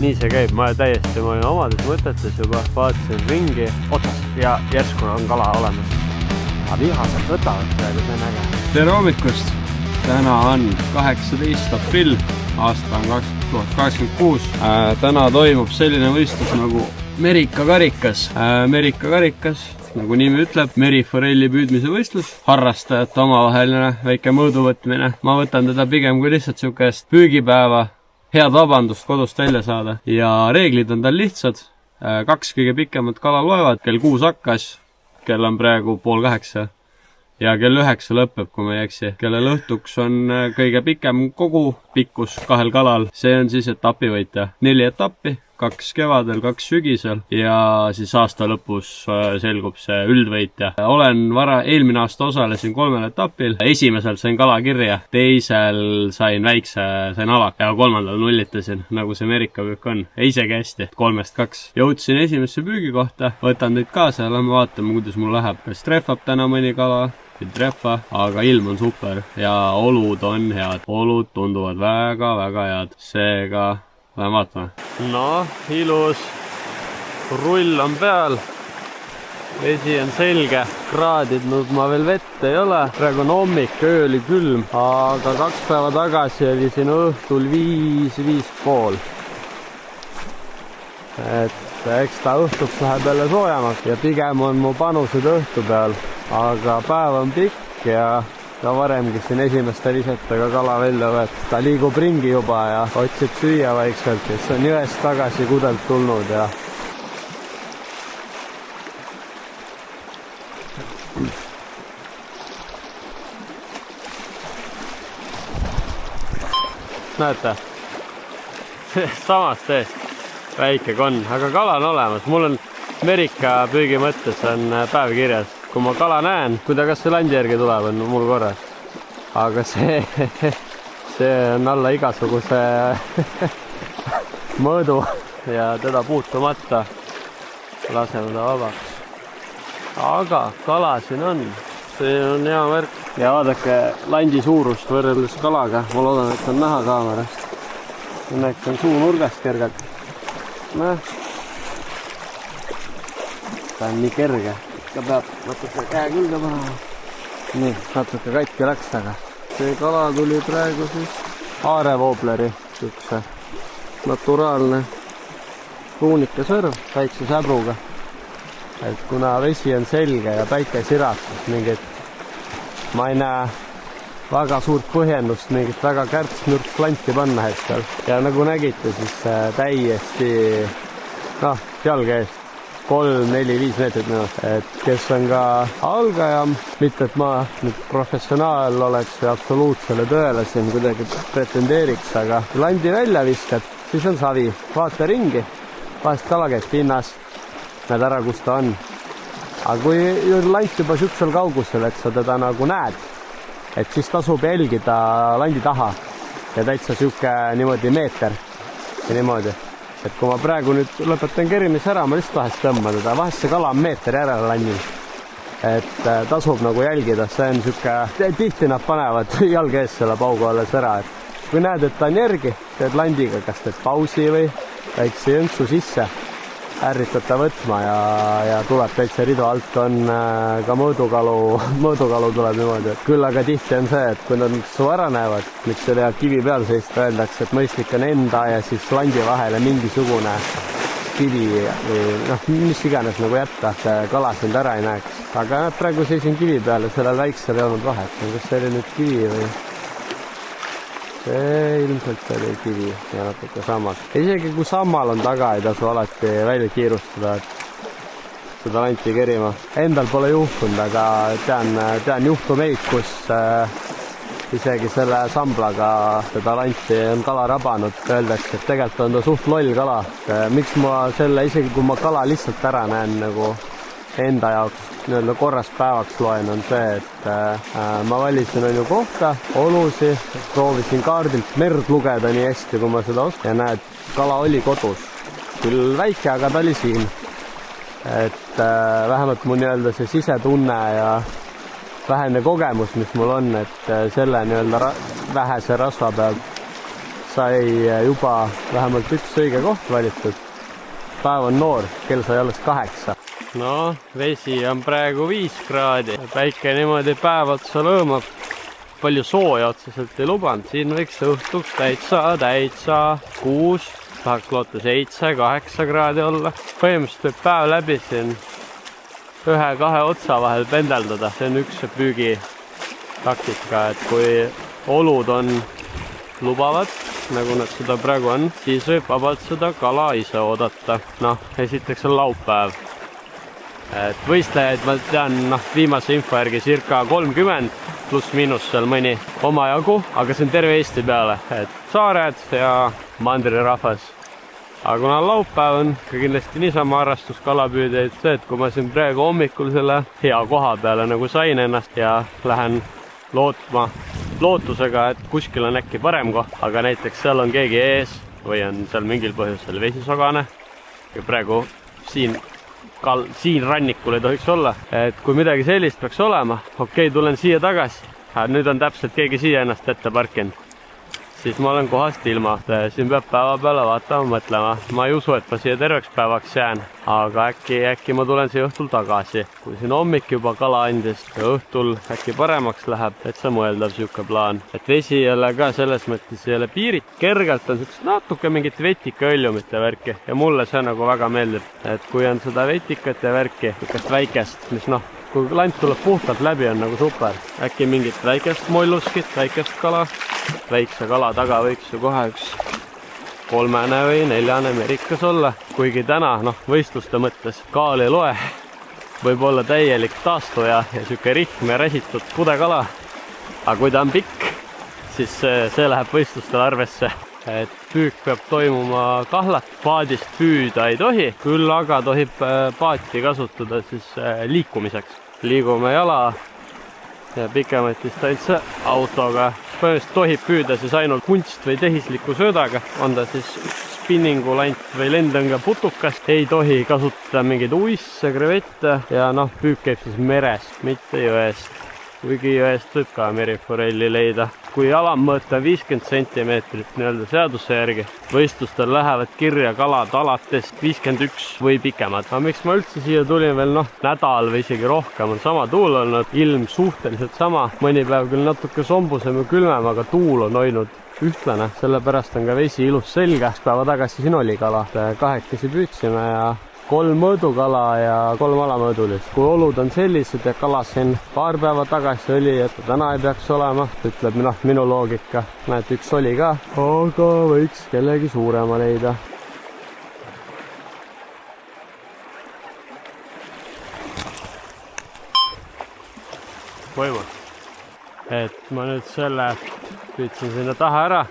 nii see käib, ma täiesti olin omades mõtetes juba, vaatasin ringi otsas ja järsku on kala olemas. Aga vihased võtavad praegu, see on äge. Tere hommikust! Täna on 18. aprill, aasta on 2026. Täna toimub selline võistlus nagu Merika karikas. Merika karikas, nagu nimi ütleb, meriforelli püüdmise võistlus, harrastajate omavaheline väike mõõduvõtmine. Ma võtan teda pigem kui lihtsalt sihukest püügipäeva, head vabandust kodust välja saada. Ja reeglid on tal lihtsad. 2 kõige pikemat kala loevad, kell 6 hakkas, kell on praegu 7:30 ja kell 9 lõpeb, kui ma ei eksi. Kellel õhtuks on kõige pikem kogu pikkus 2 kalal. See on siis etapivõitja. 4 etappi, 2 kevadel, 2 sügisel ja siis aasta lõpus selgub see üldvõitja. Olen eelmine aasta osalesin 3 etapil. Esimesel sain kala kirja, teisel sain alaka ja 3. nullitasin, nagu see Merika püük on. Isegi hästi, 3-2. Jõudsin esimesse püügikohta, võtan teid kaasa ja lähme vaatame, kuidas mul läheb. Kas trehvab täna mõni kala? Ei trehva, aga ilm on super ja olud on head. Olud tunduvad väga head. Seega lähme vaatame. No, ilus. Rull on peal. Vesi on selge. Kraadid ma veel vett ei ole. Praegu on hommik, öö oli külm. Aga 2 päeva tagasi oli siin õhtul 5-5,5. Et eks ta õhtuks läheb jälle soojamaks ja pigem on mu panused õhtu peal. Aga päev on pikk ja varemgi siin esimeste lisetega kala välja võetud. Ta liigub ringi juba ja otsib süüa vaikselt, kes on jõest tagasi kudelt tulnud ja näete, samast eest väike konn, aga kala on olemas. Mul on Merika püügi mõttes on päev kirjas. Kui ma kala näen, kui ta kas see landi järgi tuleb, on mul korras. Aga see on alla igasuguse mõõdu ja teda puutumata laseme ta vabaks. Aga kala siin on. See on hea märk. Ja vaadake landi suurust võrreldes kalaga. Ma loodan, et on näha kaamerast. Õnneks on suu nurgast kergelt. Ta on nii kerge. Ta peab natuke käe külge panema. Nii, natuke katki läks, aga see kala tuli praegu siis haarevoobleri, üks naturaalne pruunike sõrv väikse säbruga. Et kuna vesi on selge ja päike siratus, ma ei näe väga suurt põhjendust mingit väga kärts-nürk planti panna hetkel. Ja nagu nägite, siis täiesti jalge eest 3-4-5 meetrit minust, et kes on ka algajam, mitte et ma nüüd professionaal oleks ja absoluutsele tõele siin kuidagi pretendeeriks, aga kui landi välja viskad, siis on savi. Vaata ringi, vahest kala käib pinnas, näed ära, kus ta on. Aga kui lant juba sihukesel kaugusel, et sa teda nagu näed, et siis tasub jälgida landi taha ja täitsa sihuke niimoodi meeter ja niimoodi. Et kui ma praegu nüüd lõpetan kerimis ära, ma lihtsalt vahest tõmban teda. Vahest see kala on meeter järele landil. Et tasub nagu jälgida. See on sihuke, tihti nad panevad jalge ees selle paugu alles ära. Et kui näed, et ta on järgi, teed landiga, kas teed pausi või väikse jõnksu sisse, ärritad ta võtma ja tuleb täitsa ridu alt. On ka mõõdukalu tuleb niimoodi. Küll aga tihti on see, et kui nad su ära näevad, miks selle kivi peal seista, öeldakse, et mõistlik on enda ja siis landi vahele mingisugune kivi või mis iganes nagu jätta, et kala sind ära ei näeks. Aga praegu seisin kivi peal ja sellel väiksel ei olnud vahet. Kas see oli nüüd kivi või? See ilmselt oli kivi ja natuke sammas. Isegi kui sammal on taga, ei tasu alati välja kiirustada, et seda lanti kerima. Endal pole juhtunud, aga tean juhtumeid, kus isegi selle samblaga seda lanti on kala rabanud. Öeldakse, et tegelikult on ta suht loll kala. Miks ma selle, isegi kui ma kala lihtsalt ära näen nagu enda jaoks nii-öelda korras päevaks loen, on see, et ma valisin on ju kohta, olusi, proovisin kaardilt merd lugeda nii hästi, kui ma seda oskan. Ja näed, kala oli kodus. Küll väike, aga ta oli siin. Et vähemalt mu nii-öelda see sisetunne ja vähene kogemus, mis mul on, et selle nii-öelda vähese rasva pealt sai juba vähemalt üks õige koht valitud. Päev on noor, kell sai alles 8. No, vesi on praegu 5 kraadi. Päike niimoodi päev otsa lõõmab. Palju sooja otseselt ei lubanud. Siin võiks õhtuks täitsa 6, tahaks loota 7-8 kraadi olla. Põhimõtteliselt võib päev läbi siin 1-2 otsa vahel pendeldada. See on üks püügi taktika, et kui olud on lubavad, nagu nad seda praegu on, siis võib vabalt seda kala ise oodata. Noh, esiteks on laupäev. Et võistlejaid ma tean viimase info järgi circa 30 pluss miinus seal mõni omajagu, aga see on terve Eesti peale, et saared ja mandrirahvas. Aga kuna laupäev on ka kindlasti niisama harrastus kalapüüdeid, see, et kui ma siin praegu hommikul selle hea koha peale nagu sain ennast ja lähen lootusega, et kuskil on äkki parem koht, aga näiteks seal on keegi ees või on seal mingil põhjusel vesisogane ja praegu siin rannikul ei tohiks olla, et kui midagi sellist peaks olema, okei, tulen siia tagasi, nüüd on täpselt keegi siia ennast ette parkinud, siis ma olen kohast ilma. Siin peab päeva peale vaatama, mõtlema. Ma ei usu, et ma siia terveks päevaks jään, aga äkki ma tulen siia õhtul tagasi. Kui siin hommik juba kala andis ja õhtul äkki paremaks läheb, et see mõeldav siuke plaan. Et vesi ei ole ka selles mõttes ei ole piirid. Kergelt on natuke mingit vetikaõljumite värki ja mulle see nagu väga meeldib. Et kui on seda vetikat ja värki, niisugust väikest, mis kui lant tuleb puhtalt läbi, on nagu super. Äkki mingit väikest molluskit, väikest kala. Väikse kala taga võiks ju kohe üks 3 või 4 merikas olla. Kuigi täna, võistluste mõttes kaal ei loe. Võib olla täielik taastuja ja siuke rihm ja räsitud pudekala. Aga kui ta on pikk, siis see läheb võistlustel arvesse. Et püük peab toimuma kahlat, paadist püüda ei tohi, küll aga tohib paati kasutada siis liikumiseks. Liigume jala ja pikemaid distantse autoga. Põhimõtteliselt tohib püüda siis ainult kunst- või tehisliku söödaga, on ta siis spinningulant või lendõnga putukas. Ei tohi kasutada mingeid uisse, krevette ja püük käib siis merest, mitte jõest. Kuigi jõest võib ka meriforelli leida. Kui alammõõta 50 centimeetrit nii-öelda seaduse järgi, võistlustel lähevad kirja kalad alates 51 või pikemad. Aga miks ma üldse siia tulin veel nädal või isegi rohkem, on sama tuul olnud, ilm suhteliselt sama. Mõni päev küll natuke sombusem ja külmem, aga tuul on hoidnud ühtlane, sellepärast on ka vesi ilus selge. Päeva tagasi siin oli kala, 2 püüdsime ja 3 mõõdukala ja 3 alamõõdulist. Kui olud on sellised ja kala siin paar päeva tagasi oli, et täna ei peaks olema, ütleb minu loogika. Näed, üks oli ka, aga võiks kellegi suurema leida. Võimu. Et ma nüüd selle püüdsin sinna taha ära,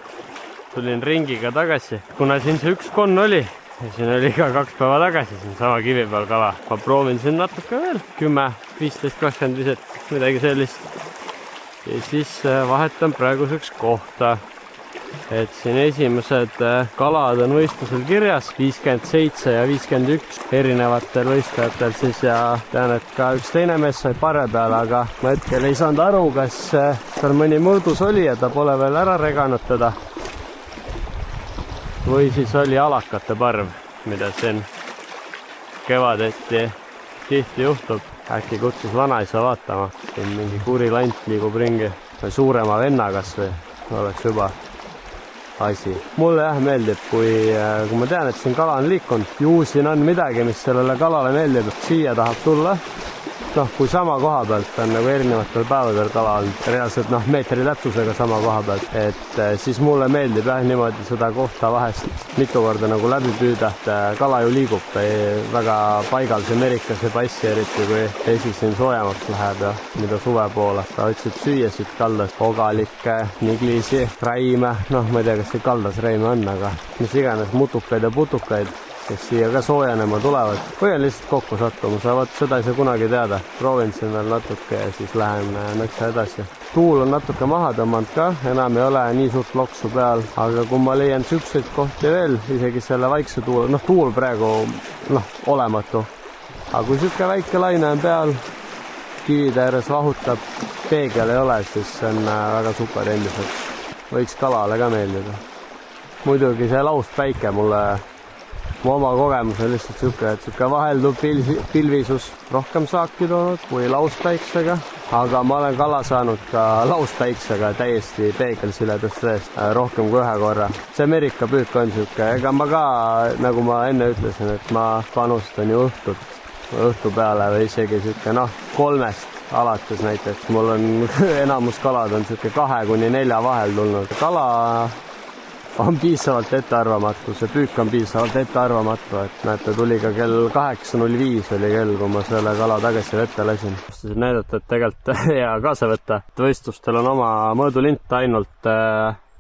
tulin ringiga tagasi. Kuna siin see üks konn oli, ja siin oli ka 2 päeva tagasi siin sama kivi peal kala. Ma proovin siin natuke veel, 10, 15, 20 viset, midagi sellist. Ja siis vahetan praeguseks kohta. Et siin esimesed kalad on võistlusel kirjas, 57 ja 51 erinevatel võistlejatel siis ja tean, et ka üks teine mees sai parve peale, aga ma hetkel ei saanud aru, kas seal mõni mõõdus oli ja ta pole veel ära reganud teda. Või siis oli alakate parv, mida siin kevadeti tihti juhtub. Äkki kutsus vanaisa vaatama, siin mingi kuri lant liigub ringi. Suurema venna kas või oleks juba asi. Mulle meeldib, kui ma tean, et siin kala on liikunud. Ju siin on midagi, mis sellele kalale meeldib. Siia tahab tulla. Kui sama koha pealt on nagu erinevatel päevadel kala on reaalselt meetri täpsusega sama koha pealt, et siis mulle meeldib niimoodi seda kohta vahest mitu korda nagu läbi püüda. Kala ju liigub väga paigal, see merikas ei passi eriti, kui vesi siin soojamaks läheb ja mida suve poole. Ta otsib süüasid kaldas, ogalikke, niglisi, räime, ma ei tea, kas see kaldas räime on, aga mis iganes mutukaid ja putukaid, kes siia ka soojanema tulevad. Või on lihtsalt kokku sattumus, aga seda ei saa kunagi teada. Proovin siin veel natuke ja siis lähen nõksa edasi. Tuul on natuke maha tõmmanud ka, enam ei ole nii suurt loksu peal, aga kui ma leian sükseid kohti veel, isegi selle vaikse tuul, tuul praegu olematu. Aga kui siuke väike laine on peal, kivide ääres vahutab, peegel ei ole, siis see on väga super endiselt. Võiks kalale ka meeldida. muidugi see lauspäike mulle, mu oma kogemus on lihtsalt siuke vahelduv pilvisus, rohkem saaki toonud kui lauspäiksega, aga ma olen kala saanud ka lauspäiksega täiesti peegelsiledast veest, rohkem kui ühe korra. See Ameerika püük on siuke, ega ma ka, nagu ma enne ütlesin, et ma panustan ju õhtu peale või isegi siuke 3 alates näiteks. Mul on enamus kalad on siuke 2 kuni 4 vahel tulnud. Kala on piisavalt ettearvamatu, see püük on piisavalt ettearvamatu, et näete, tuli ka kell 8.05 oli kell, kui ma selle kala tagasi vette lasin. Mõtlesin näidata, et tegelikult hea kaasa võtta. Võistlustel on oma mõõdulint ainult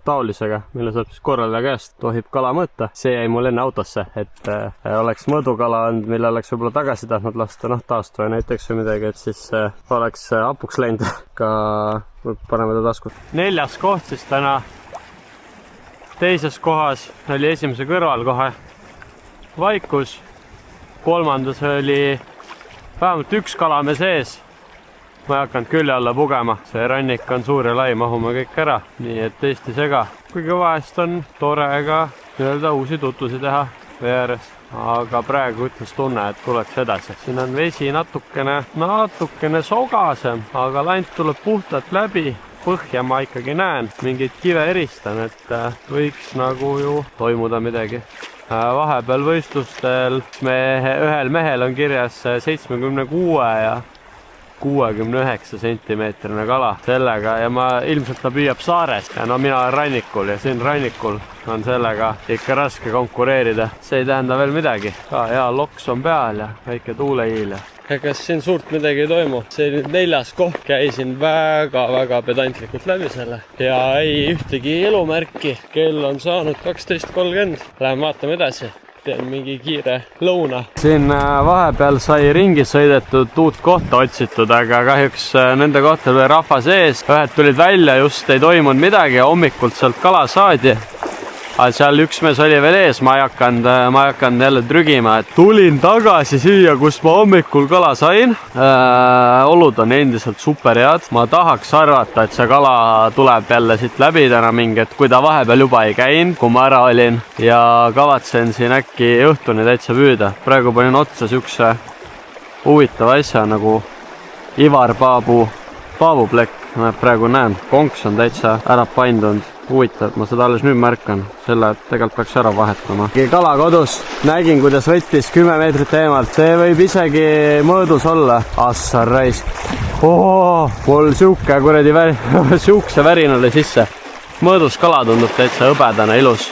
taolisega, mille saab siis korraldaja käest, tohib kala mõõta. See jäi mul enne autosse, et oleks mõõdukala olnud, mille oleks võib-olla tagasi tahtnud lasta, taast või näiteks või midagi, et siis oleks hapuks läinud. Ka paneme ta taskut. 4. koht siis täna. 2. kohas oli esimese kõrval kohe vaikus. 3. oli vähemalt 1 kalame sees. Ma ei hakanud külje alla pugema. See rannik on suur ja lai, mahume kõik ära. Nii et tõesti sega. Kuigi vahest on tore ka uusi tutvusi teha vee ääres. Aga praegu ütles tunne, et tuleks edasi. Siin on vesi natukene sogasem, aga lant tuleb puhtalt läbi. Põhja ma ikkagi näen, mingid kive eristan, et võiks nagu ju toimuda midagi. Vahepeal võistlustel ühel mehel on kirjas 76 ja 69 sentimeetrine kala sellega ja ilmselt ta püüab saares ja mina olen rannikul ja siin rannikul on sellega ikka raske konkureerida. See ei tähenda veel midagi. Hea loks on peal ja väike tuulehiil. Ega siin suurt midagi ei toimu. See nüüd 4. koht, käisin väga pedantlikult läbi selle ja ei ühtegi elumärki. Kell on saanud 12.30. Läheme vaatame edasi. Teen mingi kiire lõuna. Siin vahepeal sai ringi sõidetud, uut kohta otsitud, aga kahjuks nende kohta oli rahva sees. Ühed tulid välja, just ei toimunud midagi ja hommikult sealt kala saadi. Aga seal üks mees oli veel ees, ma ei hakanud jälle trügima. Tulin tagasi siia, kus ma hommikul kala sain. Olud on endiselt super head. Ma tahaks arvata, et see kala tuleb jälle siit läbi täna mingi, et kui ta vahepeal juba ei käinud, kui ma ära olin. Ja kavatsen siin äkki õhtuni täitsa püüda. Praegu panin otsa siukse huvitava asja nagu Ivar Paavuplekk. Ma praegu näen, konks on täitsa ära paindunud. Huvitav, ma seda alles nüüd märkan. Selle tegelikult peaks ära vahetama. Kala kodus. Nägin, kuidas võttis 10 meetrit eemalt. See võib isegi mõõdus olla. Assar raisk. Mul siuke kuradi siukse värinale sisse. Mõõdus kala tundub täitsa hõbedane, ilus.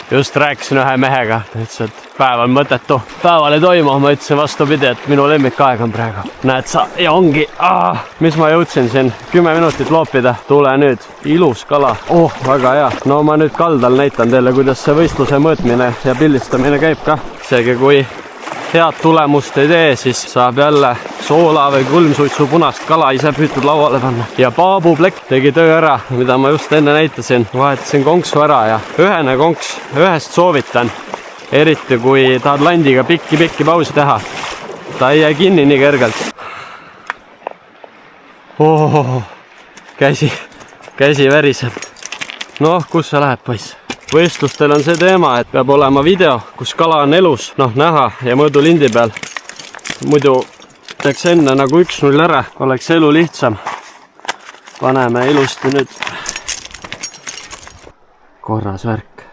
Just rääkisin ühe mehega. Täitsa, et päev on mõtetu. Päeval ei toimu, ma ütlesin vastupidi, et minu lemmikaeg on praegu. Näed sa, ja ongi. Mis ma jõudsin siin 10 minutit loopida. Tule nüüd. Ilus kala. Väga hea. No ma nüüd kaldal näitan teile, kuidas see võistluse mõõtmine ja pildistamine käib ka. Seegi kui head tulemust ei tee, siis saab jälle soola või kulmsuitsu punast kala ise püütud lauale panna. Ja Paavuplekk tegi töö ära, mida ma just enne näitasin. Vahetasin konksu ära ja ühene konks, ühest soovitan. Eriti kui tahad landiga pikki pausi teha. Ta ei jää kinni nii kergelt. Käsi väriseb. Kus see läheb, poiss? Võistlustel on see teema, et peab olema video, kus kala on elus, näha ja mõõdulindi peal. Muidu teeks enne nagu 1-0 ära, oleks elu lihtsam. Paneme ilusti nüüd korras värk.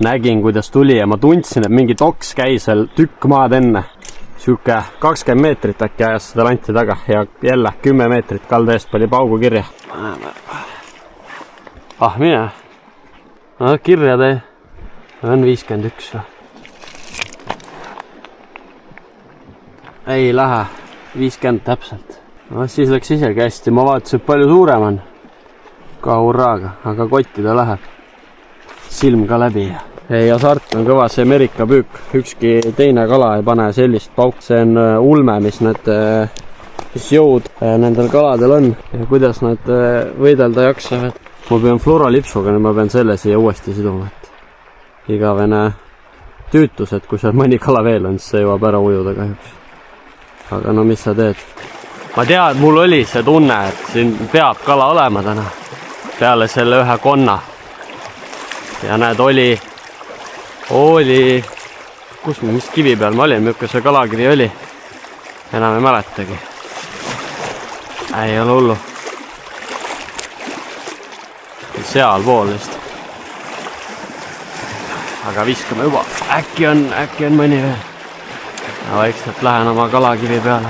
Nägin, kuidas tuli ja ma tundsin, et mingi toks käis seal tükk maad enne. Siuke 20 meetrit äkki ajas seda lanti taga ja jälle 10 meetrit kalda eest pani paugu kirja. Mine. Kirja tee. On 51. Ei lähe. 50 täpselt. Siis läks isegi hästi. Ma vaatasin, et palju suurem on. Ka hurraaga. Aga kotti ta läheb. Silm ka läbi. Ei, hasart on kõva. See Ameerika püük. Ükski teine kala ei pane sellist pauk. See on ulme, mis need jõud nendel kaladel on. Ja kuidas nad võidelda jaksavad. Ma pean fluorolipsuga, nüüd ma pean selle siia uuesti siduma. Igavene tüütus, et kui seal mõni kala veel on, siis see jõuab ära ujuda kahjuks. Aga mis sa teed? Ma tean, et mul oli see tunne, et siin peab kala olema täna. Peale selle ühe konna. ja näed, oli, mis kivi peal ma olin, milline see kalakivi oli, enam ei mäletagi. Ei ole hullu. Seal pool vist. Aga viskame juba, äkki on mõni veel. Vaikselt lähen oma kalakivi peale.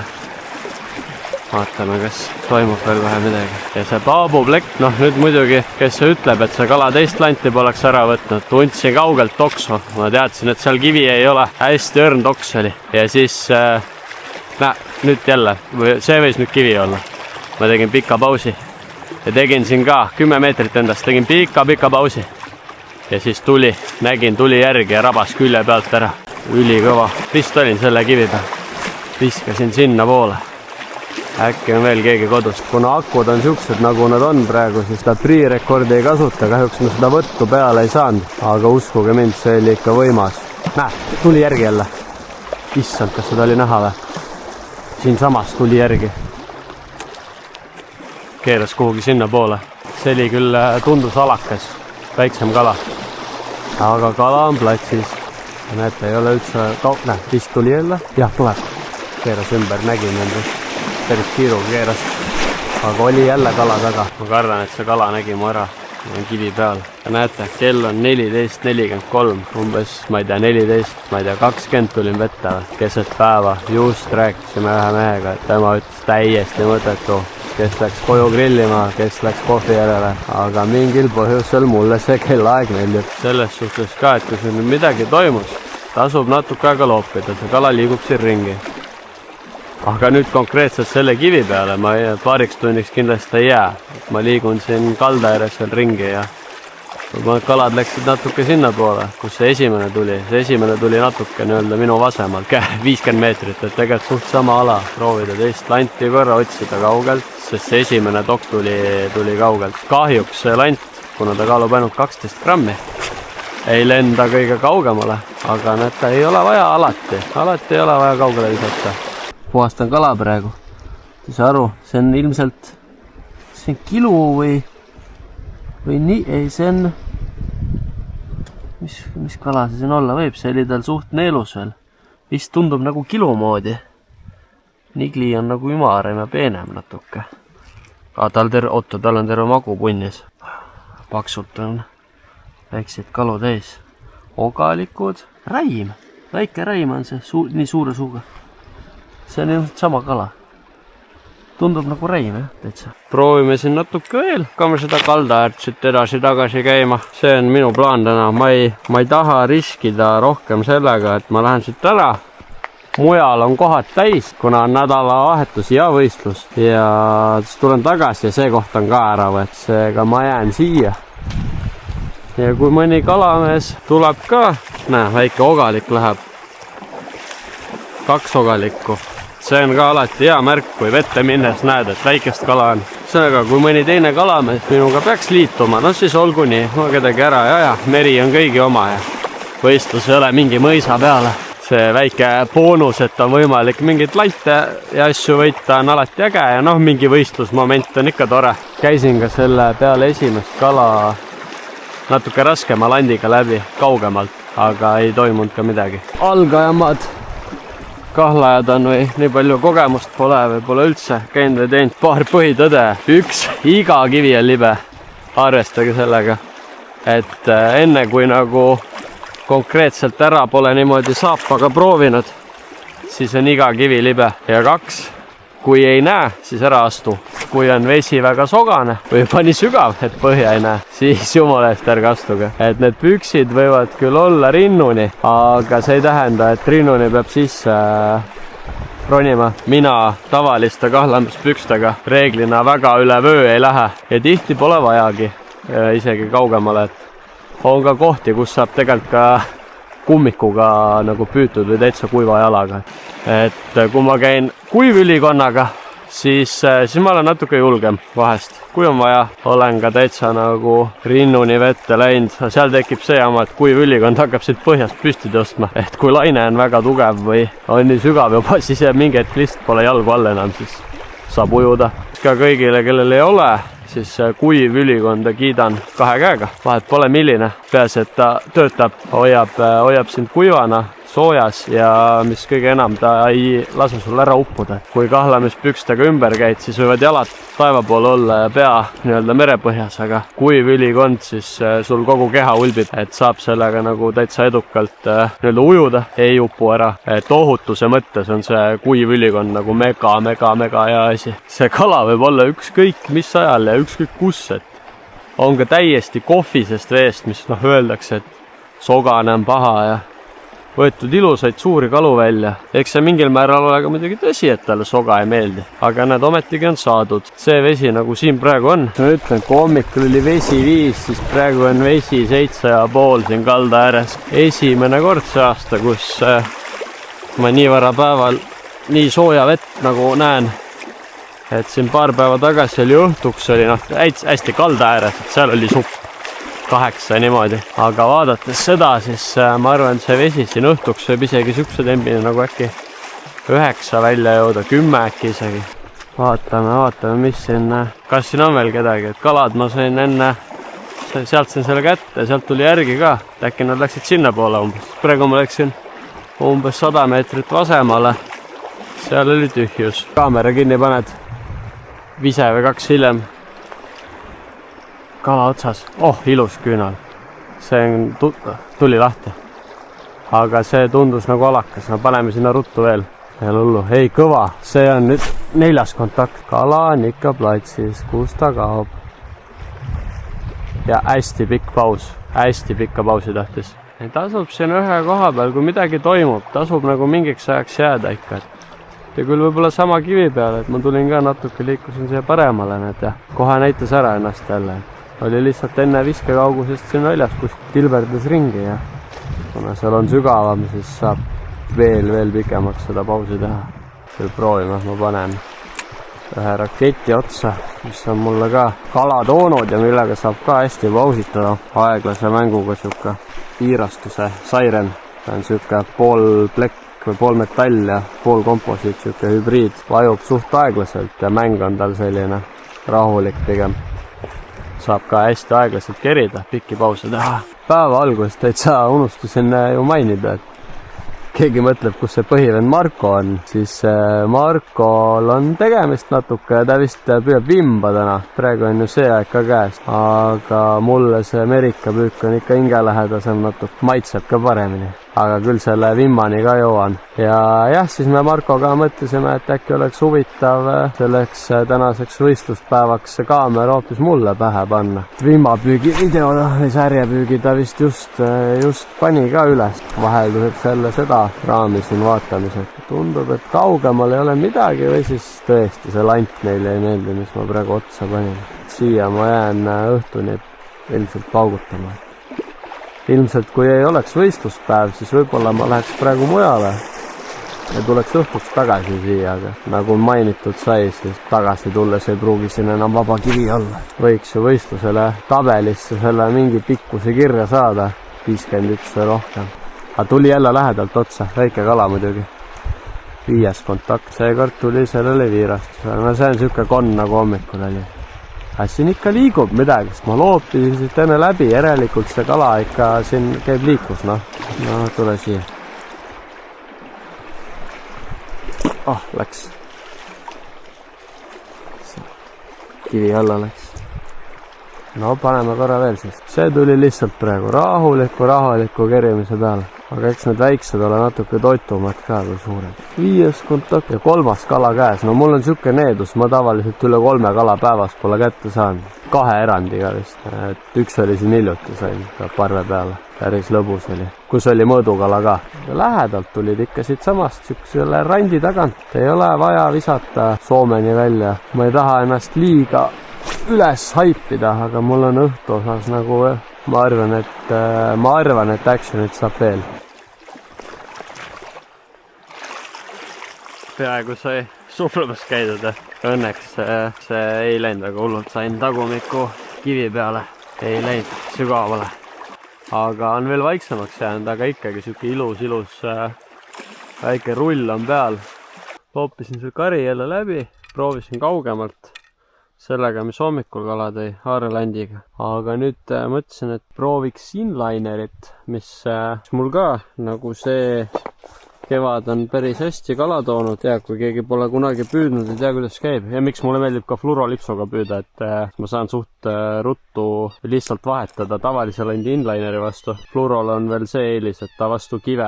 Vaatame, kas toimub veel vähe midagi. Ja see paabuplekk, nüüd muidugi, kes see ütleb, et see kala teist lanti poleks ära võtnud. Tundsin kaugelt toksu. Ma teadsin, et seal kivi ei ole. Hästi õrn toks oli. Ja siis, nüüd jälle, see võis nüüd kivi olla. Ma tegin pika pausi. Ja tegin siin ka 10 meetrit endast. Tegin pika pausi. Ja siis nägin tuli järgi ja rabas külje pealt ära. Ülikõva. Vist olin selle kivi peal. Viskasin sinna poole. Äkki on veel keegi kodust. Kuna akud on siuksed, nagu nad on praegu, siis ta pre-rekordi ei kasuta. Kahjuks ma seda võttu peale ei saanud. Aga uskuge mind, see oli ikka võimas. Tuli järgi jälle. Issand, kas seda oli näha või? Siin samas tuli järgi. Keeras kuhugi sinna poole. See oli küll tundus alakas. Väiksem kala. Aga kala on platsis. Näete, ei ole üldse vist tuli jälle. Jah, tuleb. Keeras ümber, nägin nendest. Päris kiiruga keeras. Aga oli jälle kala taga. Ma kardan, et see kala nägi mu ära. Ma olen kivi peal. Ja näete, kell on 14.43. Umbes, ma ei tea, 20 tulin vette. Keset päeva. Just rääkisime ühe mehega, et tema ütles täiesti mõttetu. Kes läks koju grillima, kes läks kohvi järele. Aga mingil põhjusel mulle see kellaaeg meeldib. Selles suhtes ka, et kui siin midagi toimus, tasub natuke aega loopida. See kala liigub siin ringi. Aga nüüd konkreetselt selle kivi peale ma paariks tunniks kindlasti ei jää. Ma liigun siin kalda ääres veel ringi ja kalad läksid natuke sinna poole, kus see esimene tuli. See esimene tuli natuke minu vasemal, 50 meetrit, et tegelikult suht sama ala. Proovida teist lanti korra otsida kaugelt, sest see esimene tokk tuli kaugelt. Kahjuks see lant, kuna ta kaalub ainult 12 grammi, ei lenda kõige kaugemale, aga näete, ei ole vaja alati ei ole vaja kaugele visata. Puhastan kala praegu. Ei saa aru, see on ilmselt kilu või nii, ei see on, mis kala see siin olla võib, see oli tal suht neelus veel. Vist tundub nagu kilu moodi. Nigli on nagu ümarem ja peenem natuke. Tal on terve magu punnis. Paksult on väikseid kalu täis. Ogalikud, räim. Väike räim on see, nii suure suuga. See on ilmselt sama kala. Tundub nagu räim, täitsa. Proovime siin natuke veel. Hakkame seda kalda äärt siit edasi-tagasi käima. See on minu plaan täna. Ma ei taha riskida rohkem sellega, et ma lähen siit ära. Mujal on kohad täis, kuna on nädalavahetus ja võistlus. Ja siis tulen tagasi ja see koht on ka ära võet. Seega ma jään siia. Ja kui mõni kalamees tuleb ka, väike ogalik läheb. 2 ogalikku. See on ka alati hea märk, kui vette minnes näed, et väikest kala on. Sellega, kui mõni teine kalamees minuga peaks liituma, siis olgu nii, ma kedagi ära ei aja. Meri on kõigi oma ja võistlus ei ole mingi mõisa peale. See väike boonus, et on võimalik mingit lante ja asju võita, on alati äge ja mingi võistlusmoment on ikka tore. Käisin ka selle peale esimest kala natuke raskema landiga läbi, kaugemalt, aga ei toimunud ka midagi. Algajamad kahlajad on või nii palju kogemust pole või pole üldse käinud või teinud paar põhitõde. 1, iga kivi on libe. Arvestage sellega, et enne kui nagu konkreetselt ära pole niimoodi saapaga proovinud, siis on iga kivi libe. Ja 2, kui ei näe, siis ära astu. Kui on vesi väga sogane või juba nii sügav, et põhja ei näe, siis jumala eest ärge astuge. Et need püksid võivad küll olla rinnuni, aga see ei tähenda, et rinnuni peab sisse ronima. Mina tavaliste kahlamispükstega reeglina väga üle vöö ei lähe ja tihti pole vajagi isegi kaugemale. Et on ka kohti, kus saab tegelikult ka kummikuga nagu püütud või täitsa kuiva jalaga. Et kui ma käin kuivülikonnaga, siis ma olen natuke julgem vahest. Kui on vaja, olen ka täitsa nagu rinnuni vette läinud. Seal tekib see jama, et kuivülikond hakkab siit põhjast püsti tõstma. Et kui laine on väga tugev või on nii sügav juba, siis mingi hetk lihtsalt pole jalgu all enam, siis saab ujuda. Ka kõigile, kellel ei ole siis kuiv ülikonda kiidan 2 käega. Vahet pole milline, peaasi, et ta töötab, hoiab sind kuivana, soojas ja mis kõige enam, ta ei lase sul ära uppuda. Kui kahlamispükstega ümber käid, siis võivad jalad taeva poole olla ja pea nii-öelda merepõhjas, aga kuiv ülikond siis sul kogu keha ulbib, et saab sellega nagu täitsa edukalt nii-öelda ujuda, ei upu ära. Et ohutuse mõttes on see kuiv ülikond nagu mega hea asi. See kala võib olla ükskõik mis ajal ja ükskõik kus, et on ka täiesti kohvisest veest, mis öeldakse, et sogane on paha ja võetud ilusaid suuri kalu välja. Eks see mingil määral ole ka muidugi tõsi, et talle soga ei meeldi. Aga need ometigi on saadud. See vesi nagu siin praegu on. Ma ütlen, kui hommikul oli vesi 5, siis praegu on vesi 7,5 siin kalda ääres. Esimene kord see aasta, kus ma nii vara päeval nii sooja vett nagu näen. Et siin paar päeva tagasi oli õhtuks, oli hästi kalda ääres, et seal oli supp. 8 niimoodi, aga vaadates seda, siis ma arvan, see vesi siin õhtuks võib isegi sükse tembini nagu äkki 9 välja jõuda, 10 äkki isegi. Vaatame, mis siin, kas siin on veel kedagi, et kalad ma sain enne, sealt sain selle kätte, sealt tuli järgi ka, äkki nad läksid sinna poole umbes. Praegu ma läksin umbes 100 meetrit vasemale, seal oli tühjus. Kaamera kinni paned, vise või 2 hiljem. Kala otsas. Ilus küünal. See tuli lahti. Aga see tundus nagu alakas. No paneme sinna ruttu veel. Ei hullu. Ei, kõva. See on nüüd 4. kontakt. Kala on ikka platsis. Kus ta kaob? Ja hästi pikk paus. Hästi pikka pausi tahtis. Tasub siin ühe koha peal, kui midagi toimub. Tasub nagu mingiks ajaks jääda ikka. Ja küll võib-olla sama kivi peal, et ma tulin ka natuke, liikusin siia paremale. Ja kohe näitas ära ennast jälle. Oli lihtsalt enne viskekaugusest siin väljas, kus tilberdas ringi ja kuna seal on sügavam, siis saab veel pikemaks seda pausi teha. Küll proovime, ma panen ühe raketi otsa, mis on mulle ka kala toonud ja millega saab ka hästi pausitada. Aeglase mänguga siuke piirastuse Siren. See on siuke pool plekk või pool metall ja pool komposiit, siuke hübriid. Vajub suht aeglaselt ja mäng on tal selline rahulik pigem. Saab ka hästi aeglaselt kerida, pikki pause teha. Päeva algust täitsa unustasin ju mainida, et keegi mõtleb, kus see põhivend Marko on, siis Markol on tegemist natuke, ta vist püüab vimba täna. Praegu on ju see aeg ka käest, aga mulle see merikapüük on ikka hingelähedasem natuke, maitseb ka paremini. Aga küll selle vimmani ka jõuan. Ja jah, siis me Markoga mõtlesime, et äkki oleks huvitav selleks tänaseks võistluspäevaks see kaamera hoopis mulle pähe panna. Vimmapüügi videole või särjepüügi ta vist just pani ka üles. Vahelduseks jälle seda raami siin vaatamisel. Tundub, et kaugemal ei ole midagi või siis tõesti see lant neile ei meeldi, mis ma praegu otsa panin. Siia ma jään õhtuni ilmselt paugutama. Ilmselt kui ei oleks võistluspäev, siis võib-olla ma läheks praegu mujale ja tuleks õhtuks tagasi siia, aga nagu mainitud sai, siis tagasi tulles ei pruugi siin enam vaba kivi olla. Võiks ju võistlusele tabelisse selle mingi pikkuse kirja saada, 51 või rohkem. Aga tuli jälle lähedalt otsa, väike kala muidugi. 5. kontakt, seekord tuli sellele viirastusele. No see on siuke konn nagu hommikul oli. Aga siin ikka liigub midagi, sest ma loopisin siit enne läbi, järelikult see kala ikka siin käib liiklus, no tule siia. Läks. Kivi alla läks. No paneme korra veel siis. See tuli lihtsalt praegu rahuliku kerimise peale. Aga eks need väiksed ole natuke toitumad ka kui suured. 5. kontakt ja 3. kala käes. No mul on siuke needus, ma tavaliselt üle 3 kala päevas pole kätte saanud. 2 erandiga vist. Et üks oli siin hiljuti sain ka parve peale. Päris lõbus oli. Kus oli mõõdukala ka. Ja lähedalt tulid ikka siit samast siuksele randi tagant. Ei ole vaja visata Soomeni välja. Ma ei taha ennast liiga üles haipida, aga mul on õhtu osas nagu ma arvan, et actionit saab veel. Peaaegu sai suplumas käidud. Õnneks see ei läinud väga hullult. Sain tagumiku kivi peale. Ei läinud sügavale. Aga on veel vaiksemaks jäänud, aga ikkagi siuke ilus väike rull on peal. Loopisin see kari jälle läbi. Proovisin kaugemalt. sellega, mis hommikul kala tõi, haarelandiga. aga nüüd mõtlesin, et prooviks inlinerit, mis mul ka nagu see kevad on päris hästi kala toonud ja kui keegi pole kunagi püüdnud, ei tea, kuidas käib. Ja miks mulle meeldib ka fluorolipsuga püüda, et ma saan suht ruttu lihtsalt vahetada tavalise landi inlineri vastu. Fluorol on veel see eelis, et ta vastu kive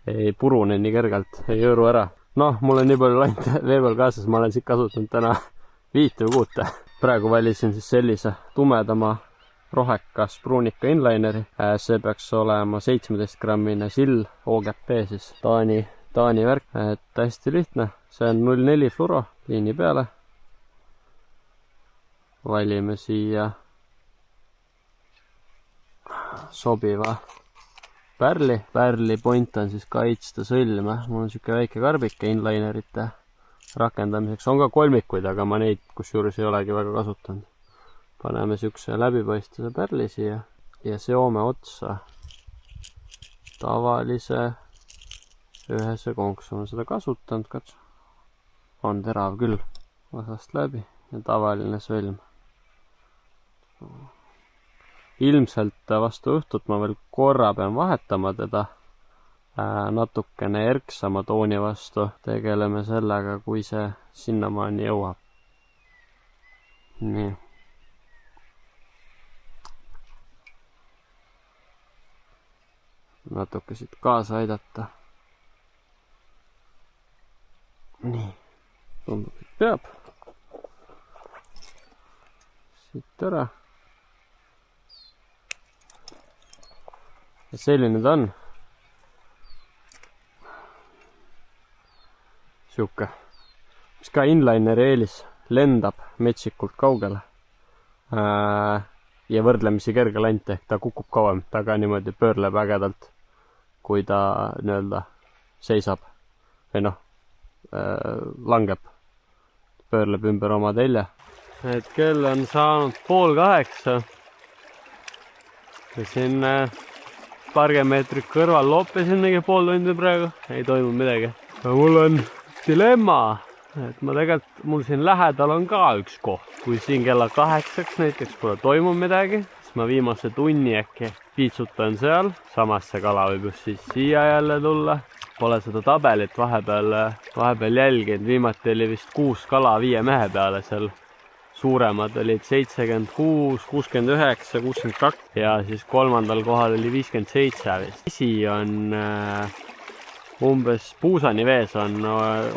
ei purune nii kergelt, ei jõõru ära. Noh, mul on nii palju lante veebel kaasas, ma olen siit kasutanud täna 5 või 6. Praegu valisin siis sellise tumedama rohekas pruunika inlineri. See peaks olema 17-grammine sill OGP siis Taani värk. Et hästi lihtne. See on 0,4 fluoro liini peale. Valime siia sobiva pärli. Pärli point on siis kaitsta sõlme. Mul on siuke väike karbike inlinerite rakendamiseks. On ka kolmikuid, aga ma neid kusjuures ei olegi väga kasutanud. Paneme siukse läbipaistvuse pärli siia ja seome otsa tavalise ühese konksu. Ma seda kasutanud, katsu. On terav küll osast läbi ja tavaline sõlm. Ilmselt vastu õhtut ma veel korra pean vahetama teda natukene erksama tooni vastu. Tegeleme sellega, kui see sinnamaani jõuab. Nii. Natuke siit kaasa aidata. Nii. Tundub, et peab. Siit ära. Ja selline ta on. Siuke. Mis ka inlineri eelis lendab metsikult kaugele. Ja võrdlemisi kerge lant, ehk ta kukub kauem. Ta ka niimoodi pöörleb ägedalt, kui ta nii-öelda seisab või noh, langeb, pöörleb ümber oma telje. Et kell on saanud 7:30 ja siin paarkümmend meetrit kõrval loopisin mingi pool tundi praegu, ei toimu midagi. Mul on dilemma, et mul siin lähedal on ka üks koht. Kui siin kella 8 näiteks pole toimunud midagi, siis ma viimase tunni äkki piitsutan seal. Samas see kala võib just siis siia jälle tulla. Pole seda tabelit vahepeal jälginud. Viimati oli vist 6 kala 5 mehe peale seal. Suuremad olid 76, 69, 62 ja siis kolmandal kohal oli 57 vist. Vesi on umbes puusani vees on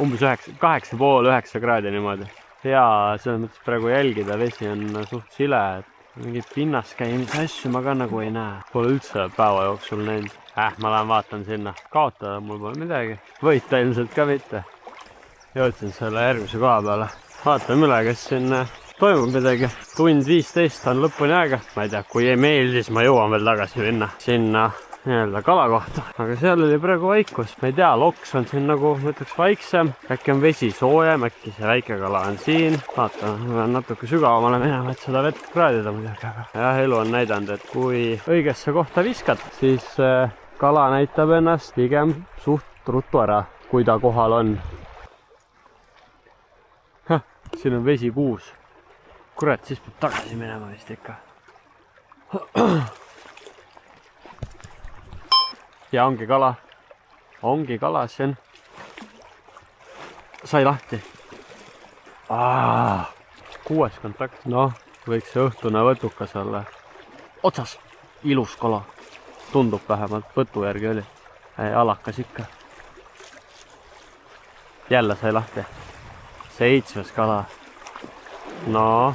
umbes 8,5-9 kraadi niimoodi. Ja selles mõttes praegu jälgida, vesi on suht sile, et mingid pinnas käimise asju ma ka nagu ei näe. Pole üldse päeva jooksul näinud. Ma lähen vaatan sinna. Kaotada mul pole midagi. Võita ilmselt ka mitte. Jõudsin selle järgmise koha peale. Vaatame üle, kas siin toimub midagi. Tund 15 on lõpuni aega. Ma ei tea, kui ei meeldi, siis ma jõuan veel tagasi minna sinna nii-öelda kala kohta. Aga seal oli praegu vaikus. Ma ei tea, loks on siin nagu, ma ütleks, vaiksem. Äkki on vesi soojem, äkki see väike kala on siin. Vaata, ma pean natuke sügavamale minema, et seda vett kraadida muidugi. Jah, elu on näidanud, et kui õigesse kohta viskad, siis kala näitab ennast pigem suht ruttu ära, kui ta kohal on. Siin on vesi puus. Kurat, siis peab tagasi minema vist ikka. Ja ongi kala. Ongi kala siin. Sai lahti. 6. kontakt. Noh, võiks see õhtune võtukas olla. Otsas. Ilus kala. Tundub vähemalt, võtu järgi oli. Alakas ikka. Jälle sai lahti. 7. kala. No,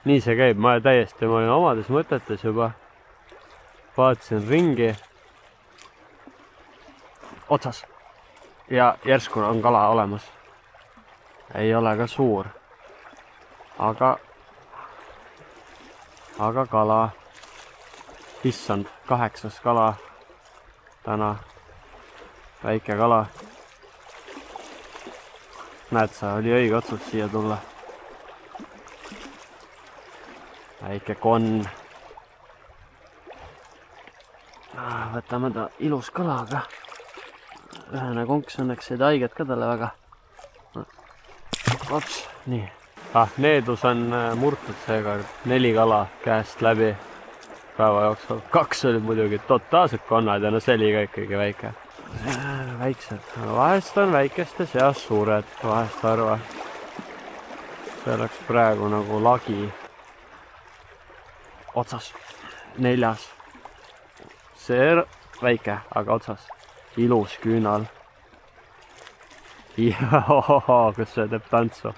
nii see käib. Ma olin omades mõtetes juba. Vaatasin ringi. Otsas. Ja järsku on kala olemas. Ei ole ka suur. Aga kala. Issand, 8. kala. Täna. Väike kala. Näed sa, oli õige otsus siia tulla. Väike konn. Võtame ta ilus kalaga. Ühene konks õnneks ei haiget ka talle väga. Ops, nii. Needus on murtud seekord 4 kala käest läbi päeva jooksul. 2 olid muidugi totaalsed konnad ja no see oli ka ikkagi väike. Väiksed. Vahest on väikeste seas suured, vahest harva. See oleks praegu nagu lagi otsas. 4. See väike, aga otsas. Ilus küünal. Johoho, kus see teeb tantsu.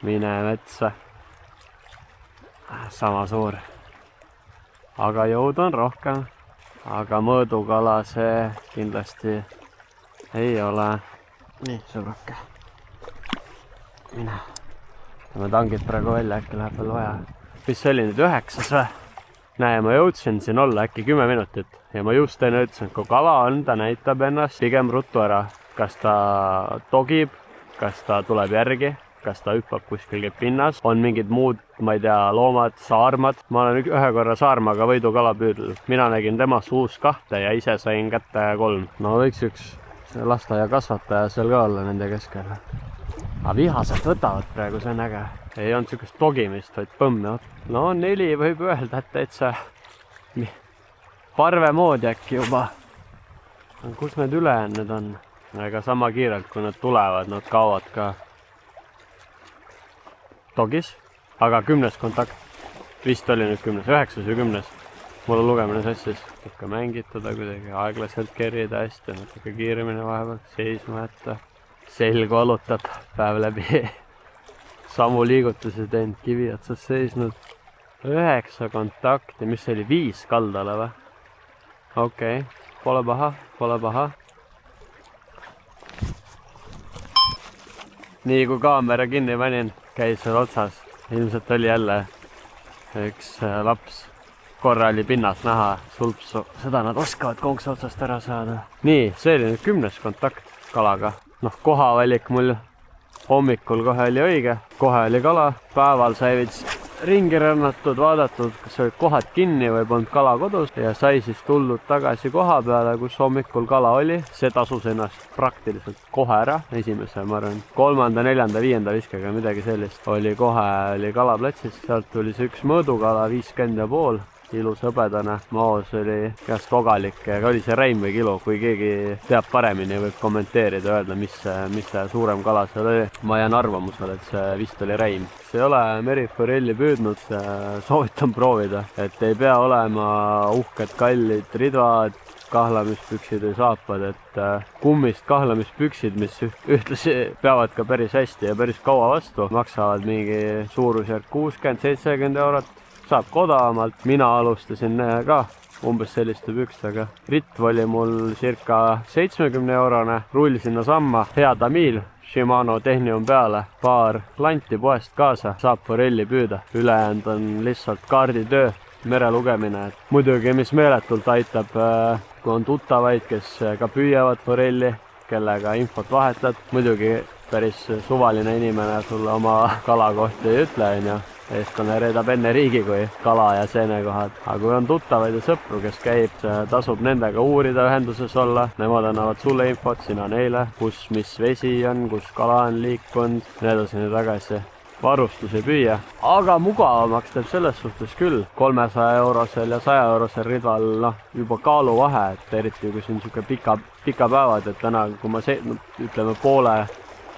Mine metsa. Sama suur. Aga jõud on rohkem. Aga mõõdukala see kindlasti ei ole. Nii, sõbrake. Mine. Me tangid praegu välja, äkki läheb veel vaja. Mis see oli nüüd 9 või? Näe, ma jõudsin siin olla äkki 10 minutit. Ja ma just enne ütlesin, et kui kala on, ta näitab ennast pigem ruttu ära. Kas ta togib, kas ta tuleb järgi, kas ta hüppab kuskil pinnas. On mingid muud, ma ei tea, loomad, saarmad. Ma olen ühe korra saarmaga võidukala püüdnud. Mina nägin tema suus 2 ja ise sain kätte 3. No võiks üks lasteaia kasvataja seal ka olla nende keskel. Aga vihased võtavad praegu, see on äge. Ei olnud sükest togimist, vaid põmmi. No 4 võib öelda, et täitsa parve moodi äkki juba. Kus need ülejäänud on? Ega sama kiirelt, kui nad tulevad, nad kaovad ka togis. Aga 10. kontakt. Vist oli nüüd 10. 9 või 10. Mulle lugemine sassis. Ikka mängitada kuidagi, aeglaselt kerida hästi, natuke kiiremini vahepeal, seisma jätta. Selg valutab päev läbi. Samu liigutusi teinud, kivi otsas seisnud. 9 kontakti, mis oli 5 kaldale või? Okei, pole paha, pole paha. Nii kui kaamera kinni panin, käis seal otsas. Ilmselt oli jälle üks laps. Korra oli pinnas näha sulpsu. Seda nad oskavad konksa otsast ära saada. Nii, see oli nüüd 10. kontakt kalaga. Noh, kohavalik mul hommikul kohe oli õige. Kohe oli kala. Päeval sai veits ringi rännatud, vaadatud, kas olid kohad kinni või polnud kala kodus. Ja sai siis tuldud tagasi koha peale, kus hommikul kala oli. See tasus ennast praktiliselt kohe ära. Esimese, ma arvan, 3., 4., 5. viskega midagi sellist. Oli kohe oli kalaplatsis. Sealt tuli see üks mõõdukala 50,5. Ilus hõbedane. Maos oli käest vogalik. Oli see räim või kilo? Kui keegi teab paremini, võib kommenteerida, öelda, mis see suurem kala seal oli. Ma jään arvamusele, et see vist oli räim. See ei ole meriforelli püüdnud, soovitan proovida. Et ei pea olema uhked, kallid ridvad, kahlamispüksid või saapad, et kummist kahlamispüksid, mis ühtlasi peavad ka päris hästi ja päris kaua vastu, maksavad mingi suurusjärk 60-70 eurot. Saab kodavamalt. Mina alustasin ka umbes selliste pükstega. Ritv oli mul circa 70 eurone, rull sinna samma, hea tamiil, Shimano Technium peale, paar lanti poest kaasa, saab forelli püüda. Ülejäänud on lihtsalt kaarditöö, mere lugemine. Muidugi, mis meeletult aitab, kui on tuttavaid, kes ka püüavad forelli, kellega infot vahetad. Muidugi päris suvaline inimene sulle oma kala kohta ei ütle, eestlane reedab enne riigi kui kala ja seenekohad. Aga kui on tuttavaid ja sõpru, kes käib, tasub nendega uurida, ühenduses olla. Nemad annavad sulle infot, sina neile, kus mis vesi on, kus kala on liikunud, nii edasi nii tagasi. Varustus ei püüa, aga mugavamaks teeb selles suhtes küll. 300 eurosel ja 100 eurosel ridval juba kaaluvahe, et eriti kui see on siuke pika päevad, et täna, kui ma ütleme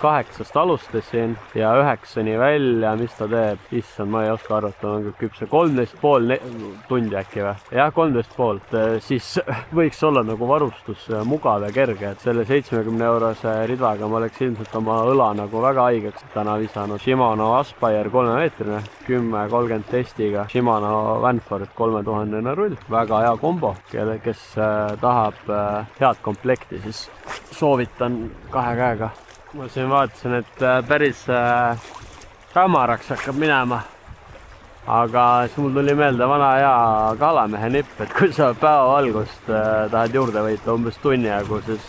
7:30 alustasin ja 9 välja, mis ta teeb? Issand, ma ei oska arvata, on küpse 13,5 tundi äkki või? Jah, 13,5. Siis võiks olla nagu varustus mugav ja kerge, et selle 70 eurose ridvaga ma oleks ilmselt oma õla nagu väga haigeks täna visanud. Shimano Aspire 3-meetrine, 10-30 testiga, Shimano Vanford 3000 rull. Väga hea kombo, kes tahab head komplekti, siis soovitan 2 käega. Ma siin vaatasin, et päris hämaraks hakkab minema. Aga siis mul tuli meelde vana hea kalamehe nipp, et kui sa päevavalgust tahad juurde võita umbes tunni jagu, siis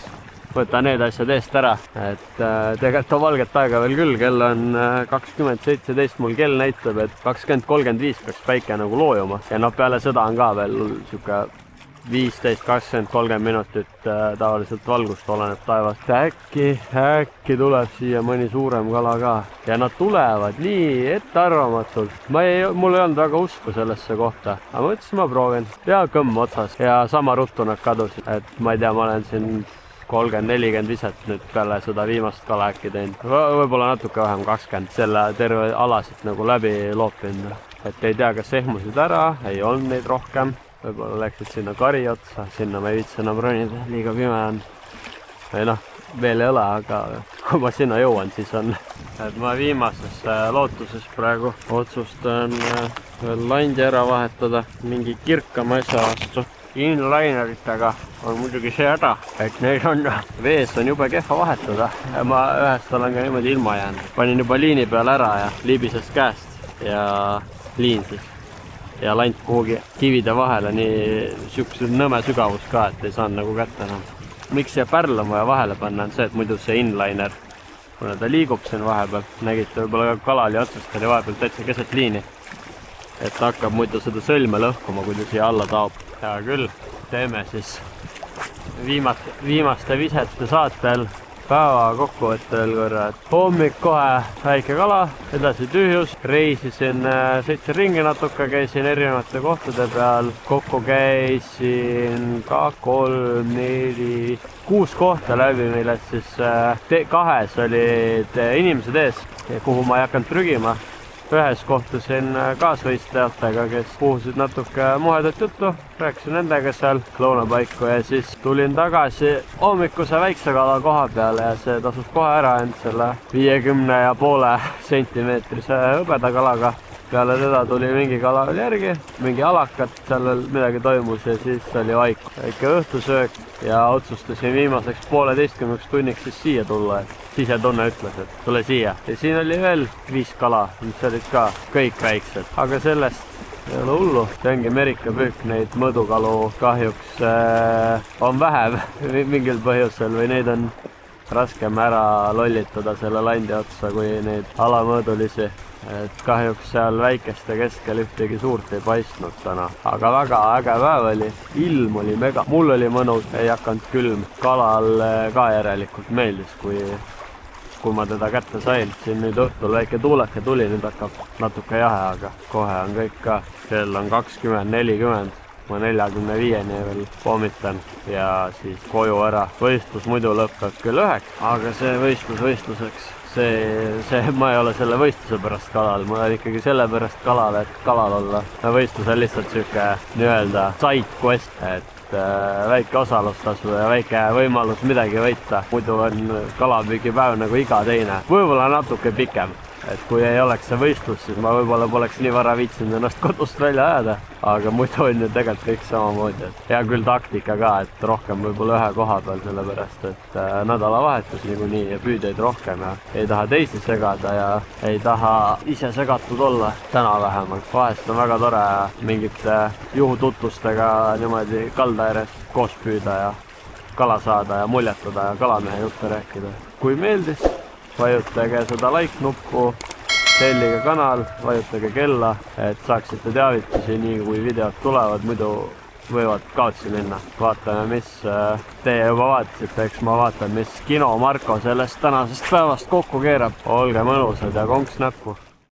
võta need asjad eest ära. Et tegelikult on valget aega veel küll, kell on 20:17, mul kell näitab, et 20:35 peaks päike nagu loojuma. Ja peale seda on ka veel siuke 15, 20, 30 minutit tavaliselt valgust oleneb taevast. Äkki tuleb siia mõni suurem kala ka. Ja nad tulevad nii ettearvamatult. Mul ei olnud väga usku sellesse kohta. Aga mõtlesin, ma proovin. Ja kõmm otsas. Ja sama ruttu nad kadusid. Et ma ei tea, ma olen siin 30-40 viset nüüd peale seda viimast kala äkki teinud. Võib-olla natuke vähem 20. Selle terve alasid nagu läbi loopinud. Et ei tea, kas ehmusid ära, ei olnud neid rohkem. Võib-olla läksid sinna kari otsa, sinna ma ei viitsi enam ronida, liiga pime on. Või noh, veel ei ole, aga kui ma sinna jõuan, siis on. Et ma viimases lootuses praegu otsustan veel landi ära vahetada mingi kirkama asja vastu. Inlineritega on muidugi see häda, et neid on vees on jube kehva vahetada. Ja ma ühest olen ka niimoodi ilma jäänud. Panin juba liini peal ära ja liibises käest ja liin siis. Ja lant kuhugi kivide vahele, nii siukse nõme sügavus ka, et ei saanud nagu kätte enam. Miks see pärl on vaja vahele panna, on see, et muidu see inliner, kuna ta liigub siin vahepeal, nägite võib-olla ka kalali otsast oli vahepeal täitsa keset liini. Et ta hakkab muidu seda sõlme lõhkuma, kui ta siia alla taob. Hea küll, teeme siis viimaste visete saatel päeva kokkuvõtte veel korra. Hommik kohe väike kala, edasi tühjus, reisisin 7 ringi natuke, käisin erinevate kohtade peal, kokku käisin 2, 3, 4, 6 kohta läbi, millest siis 2 olid inimesed ees, kuhu ma ei hakanud trügima. Ühes kohtusin kaasvõistlejatega, kes puhusid natuke muhedat juttu, rääkisin nendega seal lõunapaiku ja siis tulin tagasi hommikuse väikse kala koha peale ja see tasus kohe ära end selle 50,5 sentimeetrise hõbedakalaga. Peale teda tuli mingi kala veel järgi, mingi alakat, seal veel midagi toimus ja siis oli vaik. Väike õhtusöök ja otsustasin viimaseks 1,5 tunniks siis siia tulla. Sisetunne ütles, et tule siia. Ja siin oli veel 5 kala, mis olid ka kõik väiksed. Aga sellest ei ole hullu. See ongi merikapüük, neid mõõdukalu kahjuks on vähem mingil põhjusel või neid on raskem ära lollitada selle landi otsa kui neid alamõõdulisi. Et kahjuks seal väikeste keskel ühtegi suurt ei paistnud täna. Aga väga äge päev oli. Ilm oli mega. Mul oli mõnus, ei hakanud külm. Kalal ka järelikult meeldis, kui ma teda kätte sain. Siin nüüd õhtul väike tuuleke tuli, nüüd hakkab natuke jahe, aga kohe on kõik ka. Kell on 20:40. Ma 45-ni veel pommitan ja siis koju ära. Võistlus muidu lõpeb küll 9, aga see võistlus võistluseks. Ma ei ole selle võistluse pärast kalal, ma olen ikkagi selle pärast kalal, et kalal olla. Võistlus on lihtsalt siuke nii-öelda side quest, et väike osalustasu ja väike võimalus midagi võita. Muidu on kalapüügipäev nagu iga teine, võib-olla natuke pikem. Et kui ei oleks see võistlus, siis ma võib-olla poleks nii vara viitsinud ennast kodust välja ajada. Aga muidu on ju tegelikult kõik samamoodi. Hea küll taktika ka, et rohkem võib-olla ühe koha peal, sellepärast et nädalavahetus niikuinii ja püüdeid rohkem ja ei taha teisi segada ja ei taha ise segatud olla. Täna vähemalt. Vahest on väga tore mingite juhututvustega niimoodi kalda ääres koos püüda ja kala saada ja muljetada ja kalamehe jutte rääkida. Kui meeldis, vajutage seda like-nuppu, tellige kanal, vajutage kella, et saaksite teavitusi nii kui videod tulevad, muidu võivad kaotsi minna. Vaatame, mis teie juba vaatasite, eks ma vaatan, mis kino Marko sellest tänasest päevast kokku keerab. Olge mõnusad ja konks näppu!